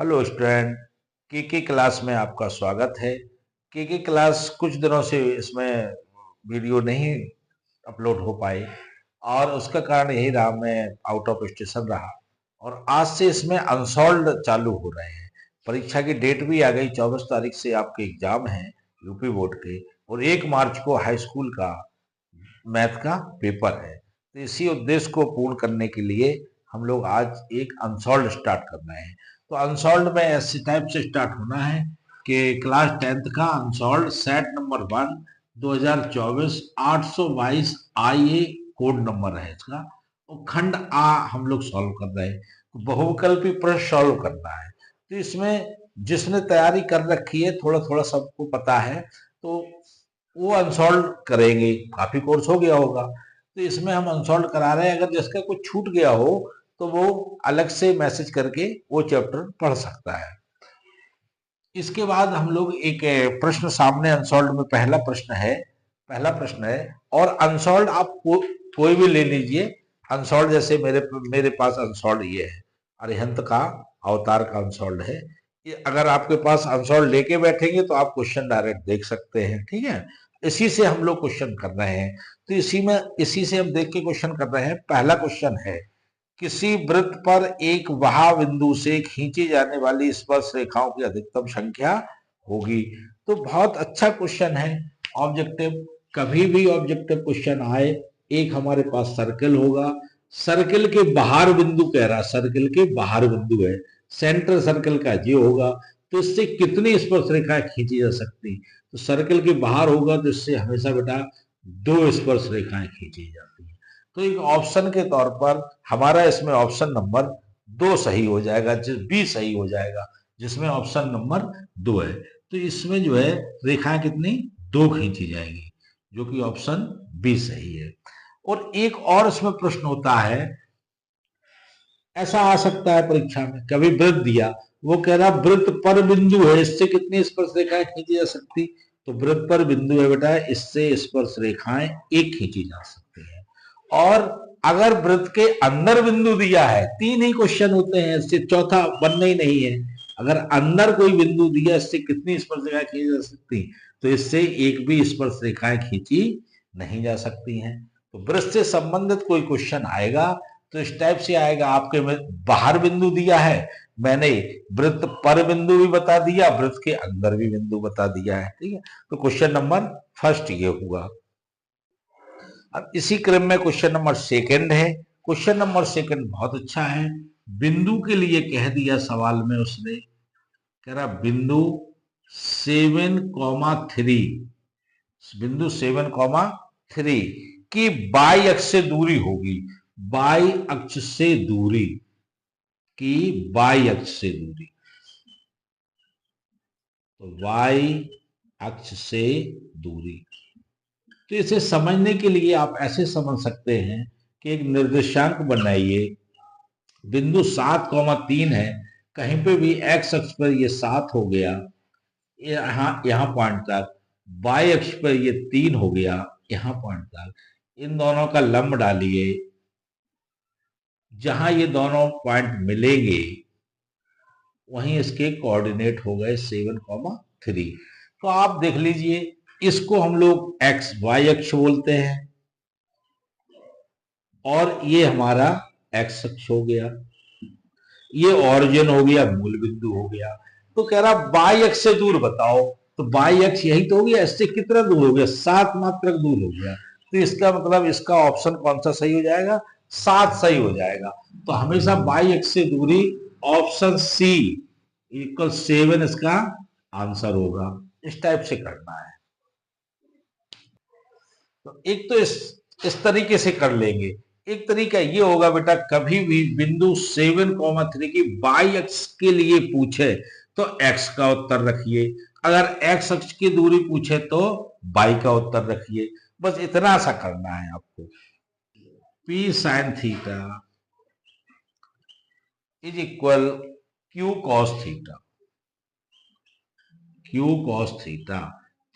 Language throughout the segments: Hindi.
हेलो स्टूडेंट, के क्लास में आपका स्वागत है। के क्लास कुछ दिनों से इसमें वीडियो नहीं अपलोड हो पाई और उसका कारण यही रहा, मैं आउट ऑफ स्टेशन रहा। और आज से इसमें अनसॉल्व चालू हो रहे हैं। परीक्षा की डेट भी आ गई, 24 तारीख से आपके एग्जाम हैं यूपी बोर्ड के, और 1 मार्च को हाई स्कूल का मैथ का पेपर है। तो इसी उद्देश्य को पूर्ण करने के लिए हम लोग आज एक अनसॉल्व स्टार्ट कर रहे हैं। तो अनसॉल्व में ऐसे टाइप से स्टार्ट होना है कि क्लास 10th का unsolved set number 1 2024 822 IA code number है इसका, और खंड आ हम लोग सॉल्व कर रहे हैं। तो बहुविकल्पी प्रश्न सॉल्व करना है। तो इसमें जिसने तैयारी कर रखी है, थोड़ा थोड़ा सबको पता है, तो वो अनसॉल्व करेंगे। काफी कोर्स हो गया होगा, तो इसमें हम अनसॉल्व करा रहे हैं। अगर जिसका कुछ छूट गया हो तो वो अलग से मैसेज करके वो चैप्टर पढ़ सकता है। इसके बाद हम लोग एक प्रश्न सामने अनसॉल्व में पहला प्रश्न है और अनसॉल्व आप कोई भी ले लीजिए। अनसॉल्व जैसे मेरे पास अनसॉल्व ये है, अरिहंत का अवतार का अनसॉल्व है। ये अगर आपके पास अनसॉल्व लेके बैठेंगे तो आप क्वेश्चन डायरेक्ट देख सकते हैं, ठीक है। इसी से हम लोग क्वेश्चन कर रहे हैं। तो इसी से हम देख के क्वेश्चन कर रहे हैं। पहला क्वेश्चन है, किसी वृत्त पर एक वहा बिंदु से खींची जाने वाली स्पर्श रेखाओं की अधिकतम संख्या होगी। तो बहुत अच्छा क्वेश्चन है। ऑब्जेक्टिव, कभी भी ऑब्जेक्टिव क्वेश्चन आए, एक हमारे पास सर्कल होगा, सर्कल के बाहर बिंदु कह रहा, सर्कल के बाहर बिंदु है, सेंटर सर्कल का ये होगा। तो इससे कितनी स्पर्श रेखाएं खींची जा सकती? तो सर्कल के बाहर होगा तो इससे हमेशा बेटा 2 स्पर्श रेखाएं खींची जाती है। तो एक ऑप्शन के तौर पर हमारा इसमें ऑप्शन नंबर 2 सही हो जाएगा, बी सही हो जाएगा, जिसमें ऑप्शन नंबर 2 है। तो इसमें जो है रेखाएं कितनी 2 खींची जाएगी, जो कि ऑप्शन बी सही है। और एक और इसमें प्रश्न होता है, ऐसा आ सकता है परीक्षा में, कभी वृत्त दिया, वो कह रहा वृत्त पर बिंदु है, इससे कितनी स्पर्श रेखाएं खींची जा सकती? तो वृत्त पर बिंदु है बेटा, इससे स्पर्श रेखाएं 1 खींची जा सकती है। और अगर वृत्त के अंदर बिंदु दिया है, 3 ही क्वेश्चन होते हैं, इससे चौथा बनना ही नहीं है। अगर अंदर कोई बिंदु दिया, इससे कितनी स्पर्श रेखाएं खींची जा सकती? तो इससे 1 भी स्पर्श रेखाएं खींची नहीं जा सकती हैं। तो वृत्त से संबंधित कोई क्वेश्चन आएगा तो इस टाइप से आएगा। आपके में बाहर बिंदु दिया है, मैंने वृत्त पर बिंदु भी बता दिया, वृत्त के अंदर भी बिंदु बता दिया है, ठीक है। तो क्वेश्चन नंबर फर्स्ट ये हुआ। अब इसी क्रम में क्वेश्चन नंबर सेकंड है। क्वेश्चन नंबर सेकंड बहुत अच्छा है। बिंदु के लिए कह दिया सवाल में उसने, कह रहा बिंदु 7,3, बिंदु 7,3 की बाई अक्ष से दूरी होगी। बाई अक्ष से दूरी की, बाई अक्ष से दूरी, तो वाई अक्ष से दूरी। तो इसे समझने के लिए आप ऐसे समझ सकते हैं कि एक निर्देशांक बनाइए। बिंदु 7,3 है, कहीं पे भी एक्स अक्ष पर ये 7 हो गया, यहां पॉइंट तक, वाई अक्ष पर ये 3 हो गया, यहां पॉइंट तक। इन दोनों का लंब डालिए, जहां ये दोनों पॉइंट मिलेंगे वहीं इसके कोऑर्डिनेट हो गए 7,3। तो आप देख लीजिए, इसको हम लोग एक्स वाई अक्ष बोलते हैं और ये हमारा एक्स अक्ष हो गया, ये ऑरिजिन हो गया, मूल बिंदु हो गया। तो कह रहा बाई अक्ष से दूर बताओ, तो बाई अक्ष यही तो हो गया, इससे कितना दूर हो गया? 7 मात्रक दूर हो गया। तो इसका मतलब इसका ऑप्शन कौन सा सही हो जाएगा? 7 सही हो जाएगा। तो हमेशा बाई अक्ष से दूरी ऑप्शन सी इक्वल 7 इसका आंसर होगा। इस टाइप से करना है। तो एक तो इस तरीके से कर लेंगे। एक तरीका ये होगा बेटा, कभी भी बिंदु 7,3 की बाई अक्ष के लिए पूछे तो एक्स का उत्तर रखिए, अगर एक्स अक्ष की दूरी पूछे तो बाई का उत्तर रखिए। बस इतना सा करना है आपको। P sin theta is equal Q cos theta, Q cos theta.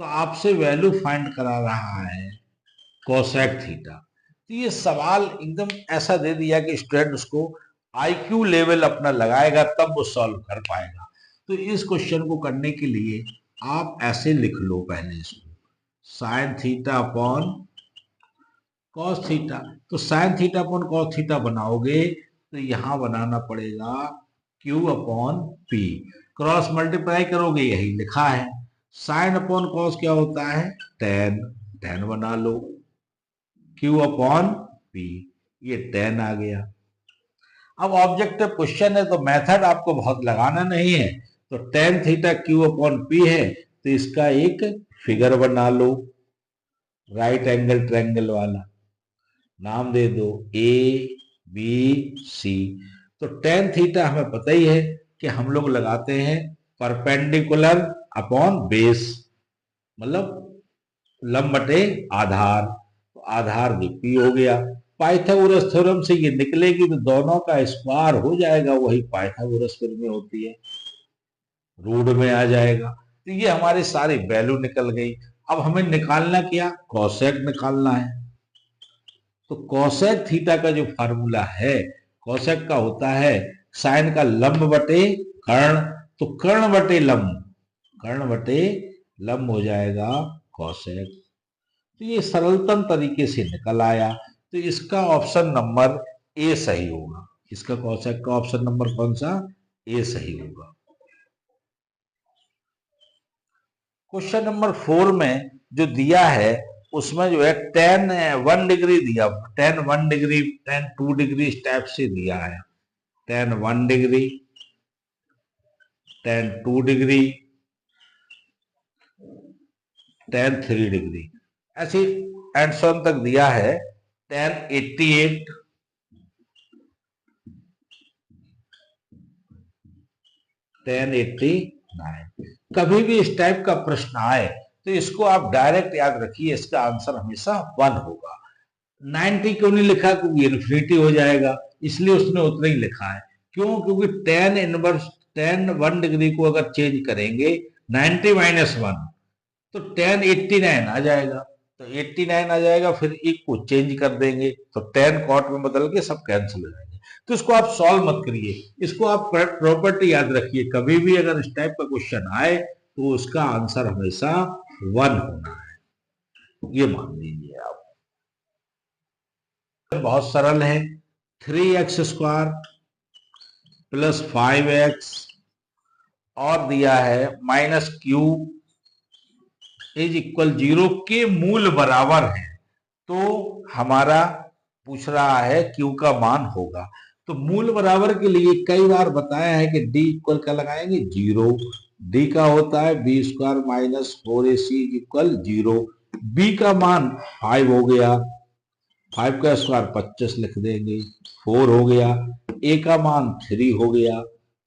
तो आपसे वैल्यू फाइंड करा रहा है कोसेक थीटा। तो ये सवाल एकदम ऐसा दे दिया कि स्टूडेंट उसको आईक्यू लेवल अपना लगाएगा तब वो सॉल्व कर पाएगा। तो इस क्वेश्चन को करने के लिए आप ऐसे लिख लो पहले इसको, sine theta upon cos theta. तो sine theta upon cos theta बनाओगे तो यहां बनाना पड़ेगा Q upon P, cross multiply करोगे यही लिखा है। साइन अपॉन कॉस क्या होता है, टेन, टेन बना लो, क्यू अपॉन पी, ये टेन आ गया। अब ऑब्जेक्टिव क्वेश्चन है तो मेथड आपको बहुत लगाना नहीं है, तो tan theta Q upon P है तो इसका एक फिगर बना लो, राइट एंगल ट्रायंगल वाला, नाम दे दो ए बी सी। तो टेन थीटा हमें पता ही है कि हम लोग लगाते हैं परपेंडिकुलर अपॉन बेस, मतलब लंब बटे आधार, तो आधार पी हो गया। पाइथागोरस थ्योरम से ये निकलेगी तो दोनों का स्क्वायर हो जाएगा, वही पाइथागोरस में होती है, रूट में आ जाएगा। तो ये हमारी सारी वैल्यू निकल गई। अब हमें निकालना क्या, कोसेक निकालना है। तो कोसेक थीटा का जो फार्मूला है, कोसेक का होता है साइन का लंब बटे कर्ण, तो कर्ण बटे लंब, कर्ण बटे लंब हो जाएगा कोसेक। तो ये सरलतम तरीके से निकल आया। तो इसका ऑप्शन नंबर ए सही होगा, इसका कोसेक का ऑप्शन नंबर कौन सा, ए सही होगा। क्वेश्चन नंबर 4 में जो दिया है उसमें जो है टेन 1 डिग्री दिया, टेन 1 डिग्री, टेन 2 डिग्री इस टाइप से दिया है, ten 1 degree, ten 2 degree, ten 3 degree, ऐसे एंड सॉन तक दिया है, टेन 88, टेन 89। कभी भी इस टाइप का प्रश्न आए तो इसको आप डायरेक्ट याद रखिए, इसका आंसर हमेशा 1 होगा। 90 क्यों नहीं लिखा, क्योंकि इन्फिनिटी हो जाएगा, इसलिए उसने उतना ही लिखा है। क्यों, क्योंकि टेन इनवर्स, टेन 1 डिग्री को अगर चेंज करेंगे 90 माइनस 1 तो टेन 89 आ जाएगा, तो 89 आ जाएगा, फिर एक को चेंज कर देंगे तो टेन कॉट में बदल के सब कैंसिल हो जाएंगे। तो इसको आप सॉल्व मत करिए, इसको आप प्रॉपर्टी याद रखिए, कभी भी अगर इस टाइप का क्वेश्चन आए तो उसका आंसर हमेशा 1 होना है, ये मान लीजिए आप। बहुत सरल है, 3x स्क्वायर प्लस 5x और दिया है माइनस क्यू इज इक्वल 0 के मूल बराबर है, तो हमारा पूछ रहा है क्यू का मान होगा। तो मूल बराबर के लिए कई बार बताया है कि डी इक्वल क्या लगाएंगे, 0। डी का होता है B square minus 4ac equal 0। बी का मान 5 हो गया, 5 का स्क्वायर 25 लिख देंगे, 4 हो गया। ए का मान 3 हो गया,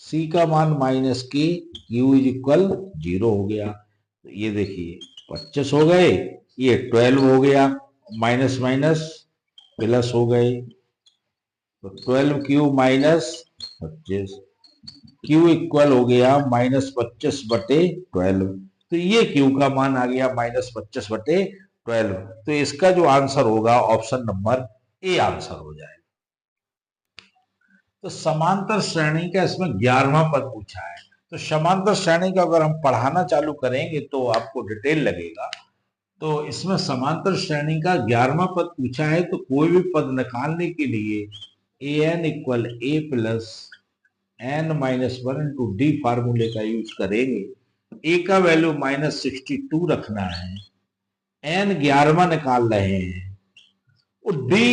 सी का मान माइनस के, क्यू इज इक्वल 0 हो गया। तो ये देखिए 25 हो गए, ये 12 हो गया, माइनस माइनस प्लस हो गए, तो 12 क्यू माइनस 25, क्यू इक्वल हो गया माइनस 25 बटे 12। तो ये क्यू का मान आ गया माइनस 25 बटे 12। तो इसका जो आंसर होगा ऑप्शन नंबर ए आंसर हो जाएगा। तो समांतर श्रेणी का इसमें 11वां पद पूछा है। तो समांतर श्रेणी का अगर हम पढ़ाना चालू करेंगे तो आपको डिटेल लगेगा। तो इसमें समांतर श्रेणी का 11वां पद पूछा है, तो कोई भी पद निकालने के लिए A N equal A plus N minus 1 इंटू डी फार्मूले का यूज करेंगे। ए का वैल्यू माइनस 62 रखना है, एन 11वां निकाल रहे हैं, और डी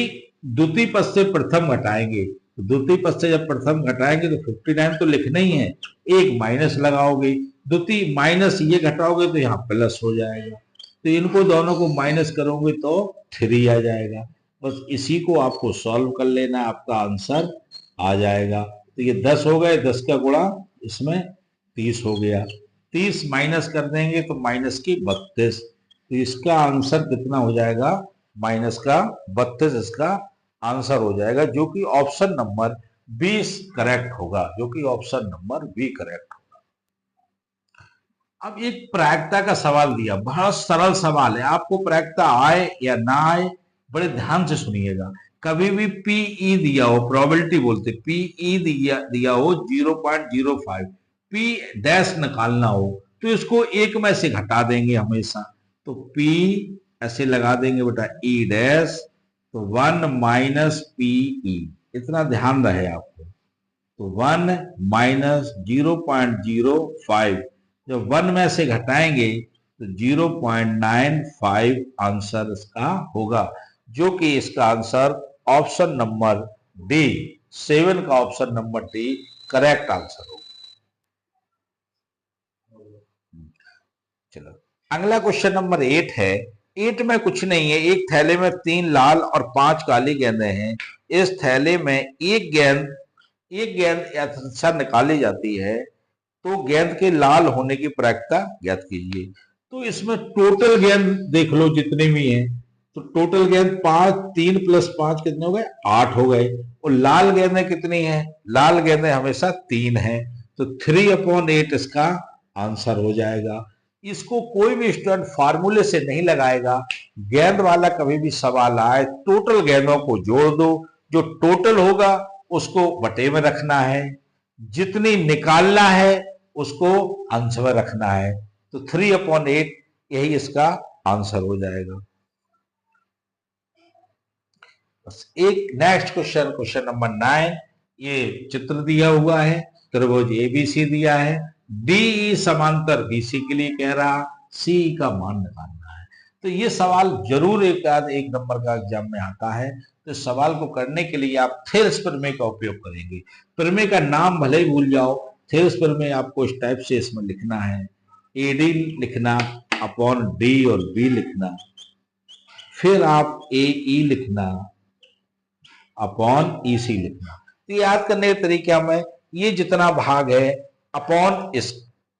द्वितीय पद से प्रथम घटाएंगे। द्वितीय पद से जब प्रथम घटाएंगे तो 59 तो लिखना ही है, एक माइनस लगाओगे, द्वितीय माइनस ये घटाओगे तो यहाँ प्लस हो जाएगा, तो इनको दोनों को माइनस करोगे तो 3 आ जाएगा। बस इसी को आपको सॉल्व कर लेना, आपका आंसर आ जाएगा। तो ये 10 हो गए, 10 का गुणा इसमें 30 हो गया, 30 माइनस कर देंगे तो माइनस की 32। तो इसका आंसर कितना हो जाएगा, माइनस का 32 इसका आंसर हो जाएगा, जो कि ऑप्शन नंबर 20 करेक्ट होगा, जो कि ऑप्शन नंबर बी करेक्ट होगा। अब एक प्रायिकता का सवाल दिया, बहुत सरल सवाल है, आपको प्रायिकता आए या ना आए बड़े ध्यान से सुनिएगा। कभी भी पीई दिया हो, प्रोबेबिलिटी बोलते, पीई दिया हो 0.05, पी डैश निकालना हो तो इसको एक में से घटा देंगे हमेशा। तो पी ऐसे लगा देंगे बेटा ई डैश, तो 1 माइनस पीई, इतना ध्यान रहे आपको। तो 1 माइनस 0.05, जब 1 में से घटाएंगे तो 0.95 आंसर इसका होगा, जो कि इसका आंसर ऑप्शन नंबर डी, 7 का option number D correct answer होगा। चलो अगला क्वेश्चन नंबर 8 है। 8 में कुछ नहीं है, एक थैले में 3 लाल और 5 काली गेंदें हैं। इस थैले में एक गेंद यथार्थ निकाली जाती है, तो गेंद के लाल होने की प्रायिकता ज्ञात कीजिए। तो इसमें टोटल गेंद देख लो जितने भी हैं, तो टोटल गेंद 5, 3 प्लस 5 कितने हो गए, 8 हो गए। और लाल गेंदें कितनी हैं, लाल गेंदें हमेशा 3 हैं, तो 3/8 इसका आंसर हो जाएगा। इसको कोई भी स्टूडेंट फार्मूले से नहीं लगाएगा। गेंद वाला कभी भी सवाल आए, टोटल गेंदों को जोड़ दो, जो टोटल होगा उसको बटे में रखना है, जितनी निकालना है उसको अंश में रखना है। तो 3/8 यही इसका आंसर हो जाएगा। बस एक नेक्स्ट क्वेश्चन, क्वेश्चन नंबर 9, ये चित्र दिया हुआ है, त्रिभुज एबीसी दिया है, डी समांतर बीसी के लिए कह रहा, सी का मान निकालना है। तो ये सवाल जरूर एक नंबर का एग्जाम में आता है। तो सवाल को करने के लिए आप थेल्स प्रमेय का उपयोग करेंगे। प्रमेय का नाम भले ही भूल जाओ, थेल्स प्रमेय आपको इस टाइप से इसमें लिखना है, एडी लिखना अपॉन डी और बी लिखना, फिर आप ए ई लिखना अपॉन ई सी लिखना। तो याद करने के तरीका में ये जितना भाग है अपॉन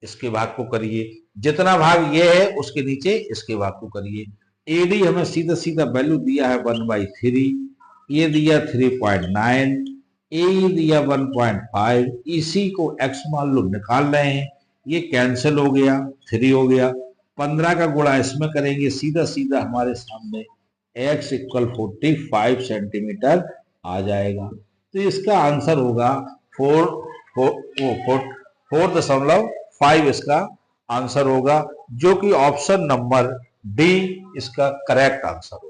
इसके भाग को करिए, जितना भाग ये है उसके नीचे इसके भाग को करिए। एडी हमें सीधा सीधा वैल्यू दिया है 1/3, ये दिया 3.9, ए दिया 1.5, इसी को x मान लो निकाल रहे हैं, ये कैंसिल हो गया, 3 हो गया। 15 का गुणा इसमें करेंगे, सीधा सीधा हमारे सामने x = 45 सेंटीमीटर आ जाएगा। तो इसका आंसर होगा 4.5 इसका आंसर होगा, जो कि ऑप्शन नंबर डी इसका करेक्ट आंसर होगा।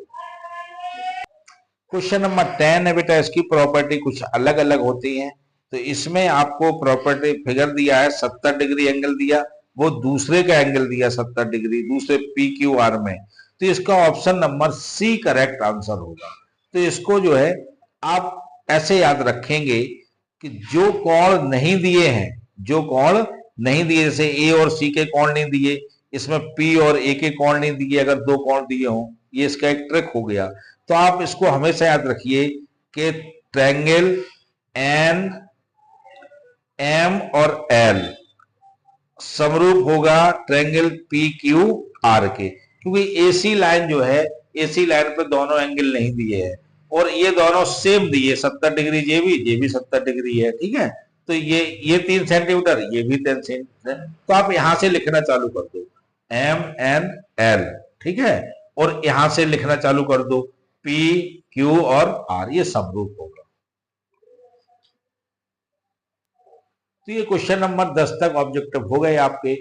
क्वेश्चन नंबर 10 है बेटा, इसकी प्रॉपर्टी कुछ अलग अलग होती है। तो इसमें आपको प्रॉपर्टी फिगर दिया है, 70 डिग्री एंगल दिया, वो दूसरे का एंगल दिया 70 डिग्री दूसरे PQR में। तो इसका option number C correct answer होगा। तो इसको जो है आप ऐसे याद रखेंगे कि जो कोण नहीं दिए हैं, जो कोण नहीं दिए, जैसे ए और सी के कोण नहीं दिए, इसमें पी और ए के कोण नहीं दिए, अगर 2 कोण दिए हों, ये इसका एक ट्रिक हो गया। तो आप इसको हमेशा याद रखिए कि ट्रायंगल एन एम और एल समरूप होगा ट्रायंगल PQR के, क्योंकि AC लाइन जो है, AC लाइन पे दोनों एंगल नहीं दिए हैं और ये दोनों सेम दिए, 70 डिग्री ये भी 70 डिग्री है, ठीक है। तो ये 3 सेंटीमीटर, ये भी 3 सेंटीमीटर। तो आप यहां से लिखना चालू कर दो MNL, ठीक है, और यहां से लिखना चालू कर दो PQ और R, ये समरूप होगा। तो ये क्वेश्चन नंबर 10 तक ऑब्जेक्टिव हो गए आपके।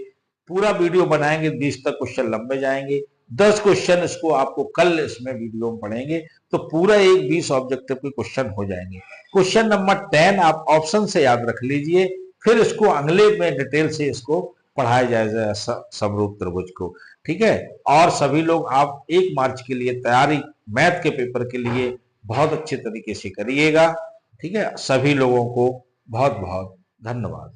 पूरा वीडियो बनाएंगे, 20 तक क्वेश्चन लंबे जाएंगे, 10 क्वेश्चन इसको आपको कल इसमें वीडियो में पढ़ेंगे, तो पूरा एक 20 ऑब्जेक्टिव के क्वेश्चन हो जाएंगे। क्वेश्चन नंबर 10 आप ऑप्शन से याद रख लीजिए, फिर इसको अगले में डिटेल से इसको पढ़ाया जाएगा समरूप त्रिभुज को, ठीक है। और सभी लोग आप 1 मार्च के लिए तैयारी मैथ के पेपर के लिए बहुत अच्छे तरीके से करिएगा, ठीक है। सभी लोगों को बहुत बहुत धन्यवाद।